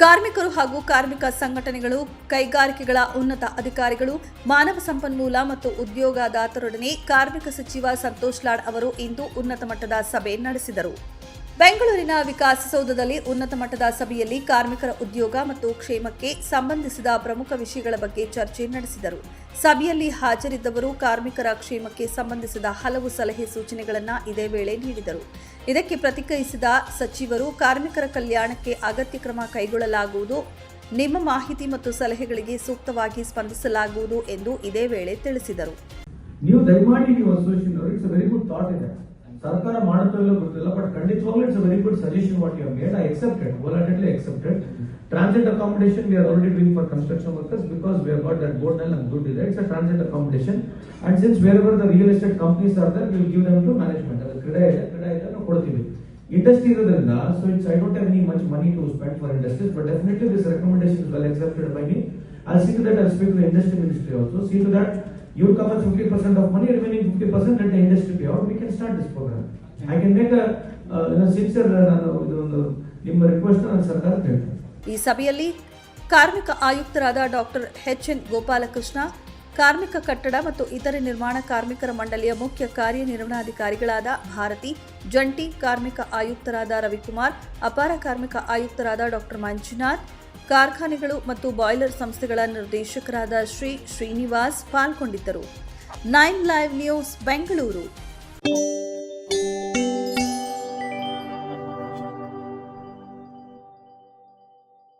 ಕಾರ್ಮಿಕರು ಹಾಗೂ ಕಾರ್ಮಿಕ ಸಂಘಟನೆಗಳು, ಕೈಗಾರಿಕೆಗಳ ಉನ್ನತ ಅಧಿಕಾರಿಗಳು, ಮಾನವ ಸಂಪನ್ಮೂಲ ಮತ್ತು ಉದ್ಯೋಗದಾತರೊಡನೆ ಕಾರ್ಮಿಕ ಸಚಿವ ಸಂತೋಷ್ ಲಾಡ್ ಅವರು ಇಂದು ಉನ್ನತ ಮಟ್ಟದ ಸಭೆ ನಡೆಸಿದರು. ಬೆಂಗಳೂರಿನ ವಿಕಾಸಸೌಧದಲ್ಲಿ ಉನ್ನತ ಮಟ್ಟದ ಸಭೆಯಲ್ಲಿ ಕಾರ್ಮಿಕರ ಉದ್ಯೋಗ ಮತ್ತು ಕ್ಷೇಮಕ್ಕೆ ಸಂಬಂಧಿಸಿದ ಪ್ರಮುಖ ವಿಷಯಗಳ ಬಗ್ಗೆ ಚರ್ಚೆ ನಡೆಸಿದರು. ಸಭೆಯಲ್ಲಿ ಹಾಜರಿದ್ದವರು ಕಾರ್ಮಿಕರ ಕ್ಷೇಮಕ್ಕೆ ಸಂಬಂಧಿಸಿದ ಹಲವು ಸಲಹೆ ಸೂಚನೆಗಳನ್ನು ಇದೇ ವೇಳೆ ನೀಡಿದರು. ಇದಕ್ಕೆ ಪ್ರತಿಕ್ರಿಯಿಸಿದ ಸಚಿವರು, ಕಾರ್ಮಿಕರ ಕಲ್ಯಾಣಕ್ಕೆ ಅಗತ್ಯ ಕ್ರಮ ಕೈಗೊಳ್ಳಲಾಗುವುದು, ನಿಮ್ಮ ಮಾಹಿತಿ ಮತ್ತು ಸಲಹೆಗಳಿಗೆ ಸೂಕ್ತವಾಗಿ ಸ್ಪಂದಿಸಲಾಗುವುದು ಎಂದು ಇದೇ ವೇಳೆ ತಿಳಿಸಿದರು. ನೀವು ದಯಮಾಡಿ ನೀವು ಅಸೋಸಿಯೇಷನ್ ಅವರು it's a very good thought ಇದೆ. ಸರ್ಕಾರ ಮಾಡುತ್ತೋ ಇಲ್ಲೋ ಗೊತ್ತಿಲ್ಲ, ಬಟ್ ಖಂಡಿತವಾಗ್ಲೂ it's a very good suggestion what you have made. I accepted, wholeheartedly accepted. Transit accommodation we are already doing for construction workers because we have got that board and good ಇದೆ. It's a transit accommodation, and since wherever the real estate companies are there, we will give them to management. ಅದು ಕ್ರೀಡೆ ಇದೆ ನಾವು ಕೊಡ್ತೀವಿ. Industry ಇರೋದ್ರಿಂದ, so it's I don't have any much money to spend for industries, but definitely this recommendation is well accepted by me. I'll see to that. I'll speak to the industry ministry also. See to that. You will come with 50% of money, remaining 50% let the industry pay out. We can start this program. I can make a sincere ನಿಮ್ಮ request ನಾನು ಸರ್ಕಾರಕ್ಕೆ ಹೇಳ್ತೇನೆ. ಈ ಸಭೆಯಲ್ಲಿ ಕಾರ್ಮಿಕ ಆಯುಕ್ತರಾದ doctor ಎಚ್.ಎನ್. Gopalakrishna, ಕಾರ್ಮಿಕ ಕಟ್ಟಡ ಮತ್ತು ಇತರೆ ನಿರ್ಮಾಣ ಕಾರ್ಮಿಕರ ಮಂಡಳಿಯ ಮುಖ್ಯ ಕಾರ್ಯನಿರ್ವಹಣಾಧಿಕಾರಿಗಳಾದ ಭಾರತಿ, ಜಂಟಿ ಕಾರ್ಮಿಕ ಆಯುಕ್ತರಾದ ರವಿಕುಮಾರ್, ಅಪರ ಕಾರ್ಮಿಕ ಆಯುಕ್ತರಾದ ಡಾಕ್ಟರ್ ಮಂಜುನಾಥ್, ಕಾರ್ಖಾನೆಗಳು ಮತ್ತು ಬಾಯ್ಲರ್ ಸಂಸ್ಥೆಗಳ ನಿರ್ದೇಶಕರಾದ ಶ್ರೀನಿವಾಸ್ ಪಾಲ್ಗೊಂಡಿದ್ದರು. 9 ಲೈವ್ ನ್ಯೂಸ್, ಬೆಂಗಳೂರು.